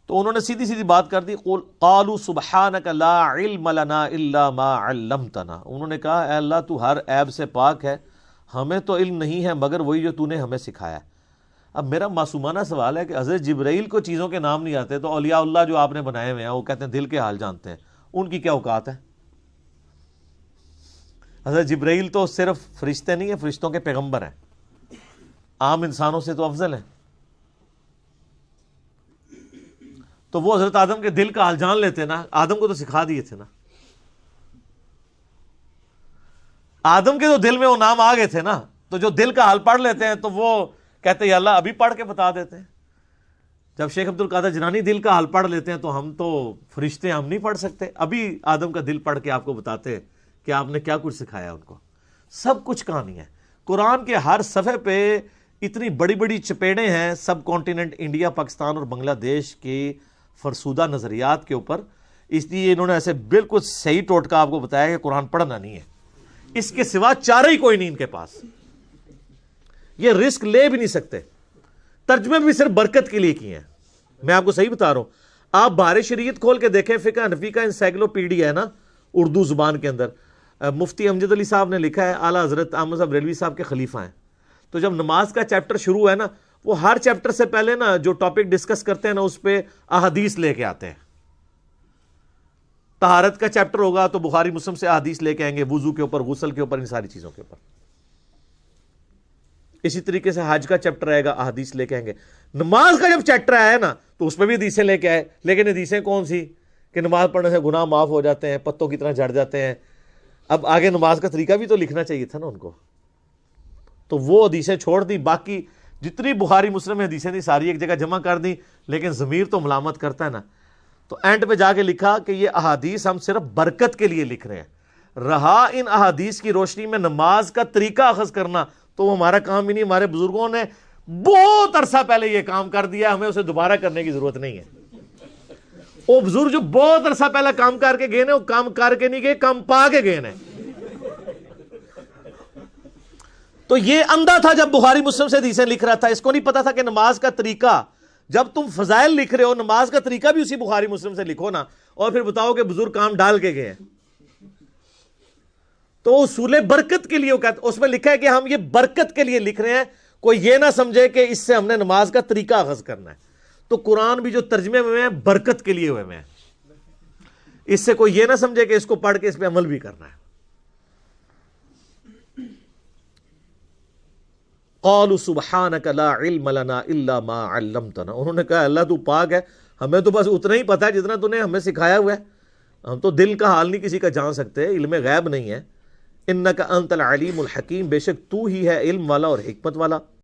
تو انہوں نے سیدھی سیدھی بات کر دی، قالوا سبحانک لا علم لنا الا ما علمتنا، انہوں نے کہا اے اللہ تو ہر عیب سے پاک ہے، ہمیں تو علم نہیں ہے مگر وہی جو تو نے ہمیں سکھایا ہے۔ اب میرا معصومانہ سوال ہے کہ حضرت جبرائیل کو چیزوں کے نام نہیں آتے، تو اولیاء اللہ جو آپ نے بنائے ہوئے ہیں وہ کہتے ہیں دل کے حال جانتے ہیں، ان کی کیا اوقات ہے؟ حضرت جبرائیل تو صرف فرشتے نہیں ہیں، فرشتوں کے پیغمبر ہیں، عام انسانوں سے تو افضل ہیں، تو وہ حضرت آدم کے دل کا حال جان لیتے نا، آدم کو تو سکھا دیے تھے نا، آدم کے تو دل میں وہ نام آ گئے تھے نا، تو جو دل کا حال پڑھ لیتے ہیں تو وہ کہتے ہیں یا اللہ ابھی پڑھ کے بتا دیتے ہیں۔ جب شیخ عبد القادر جنانی دل کا حال پڑھ لیتے ہیں تو ہم تو فرشتے ہم نہیں پڑھ سکتے، ابھی آدم کا دل پڑھ کے آپ کو بتاتے ہیں کہ آپ نے کیا کچھ سکھایا ان کو، سب کچھ کہانی ہے۔ قرآن کے ہر صفحے پہ اتنی بڑی بڑی چپیڑیں ہیں سب کانٹیننٹ انڈیا، پاکستان اور بنگلہ دیش کے فرسودہ نظریات کے اوپر، اس لیے انہوں نے ایسے بالکل صحیح ٹوٹکا آپ کو بتایا کہ قرآن پڑھنا نہیں ہے، اس کے سوا چارہ ہی کوئی نہیں ان کے پاس، یہ رسک لے بھی نہیں سکتے۔ ترجمے بھی صرف برکت کے لیے کیے ہیں، میں آپ کو صحیح بتا رہا ہوں۔ آپ بہار شریعت کھول کے دیکھیں، فقہ حنفی کا انسائکلوپیڈیا ہے نا اردو زبان کے اندر، مفتی امجد علی صاحب نے لکھا ہے، اعلیٰ حضرت احمد صاحب ریلوی صاحب کے خلیفہ ہیں، تو جب نماز کا چیپٹر شروع ہے نا، وہ ہر چیپٹر سے پہلے نا جو ٹاپک ڈسکس کرتے ہیں نا اس پہ احادیث لے کے آتے ہیں۔ طہارت کا چیپٹر ہوگا تو بخاری مسلم سے احادیث لے کے آئیں گے، وضو کے اوپر، غسل کے اوپر، ان ساری چیزوں کے اوپر۔ اسی طریقے سے حج کا چیپٹر آئے گا، احادیث لے کے آئیں گے۔ نماز کا جب چیپٹر آیا نا تو اس پہ بھی حدیثیں لے کے آئے، لیکن حدیثیں کون سی کہ نماز پڑھنے سے گناہ معاف ہو جاتے ہیں، پتوں کی طرح جھڑ جاتے ہیں۔ اب آگے نماز کا طریقہ بھی تو لکھنا چاہیے تھا نا ان کو، تو وہ حدیثیں چھوڑ دی، باقی جتنی بخاری مسلم میں حدیثیں تھیں ساری ایک جگہ جمع کر دی، لیکن ضمیر تو ملامت کرتا ہے نا، تو اینڈ پہ جا کے لکھا کہ یہ احادیث ہم صرف برکت کے لیے لکھ رہے ہیں، رہا ان احادیث کی روشنی میں نماز کا طریقہ اخذ کرنا تو وہ ہمارا کام ہی نہیں، ہمارے بزرگوں نے بہت عرصہ پہلے یہ کام کر دیا، ہمیں اسے دوبارہ کرنے کی ضرورت نہیں ہے۔ وہ بزرگ جو بہت عرصہ پہلے کام کر کے گئے نا، وہ کام کر کے نہیں گئے، کام پا کے گئے نا۔ تو یہ اندھا تھا جب بخاری مسلم سے حدیثیں لکھ رہا تھا، اس کو نہیں پتا تھا کہ نماز کا طریقہ، جب تم فضائل لکھ رہے ہو نماز کا طریقہ بھی اسی بخاری مسلم سے لکھو نا، اور پھر بتاؤ کہ بزرگ کام ڈال کے گئے ہیں۔ تو اصول برکت کے لیے وہ کہتے، اس میں لکھا ہے کہ ہم یہ برکت کے لیے لکھ رہے ہیں، کوئی یہ نہ سمجھے کہ اس سے ہم نے نماز کا طریقہ اخذ کرنا ہے۔ تو قرآن بھی جو ترجمے ہوئے ہیں برکت کے لیے ہوئے ہیں، اس سے کوئی یہ نہ سمجھے کہ اس کو پڑھ کے اس پہ عمل بھی کرنا ہے۔ قالوا سبحانک لا علم لنا الا ما علمتنا، انہوں نے کہا اللہ تو پاک ہے، ہمیں تو بس اتنا ہی پتا ہے جتنا تو نے ہمیں سکھایا ہوا ہے، ہم تو دل کا حال نہیں کسی کا جان سکتے، علم غیب نہیں ہے۔ انک انت العلیم الحکیم، بے شک تو ہی ہے علم والا اور حکمت والا۔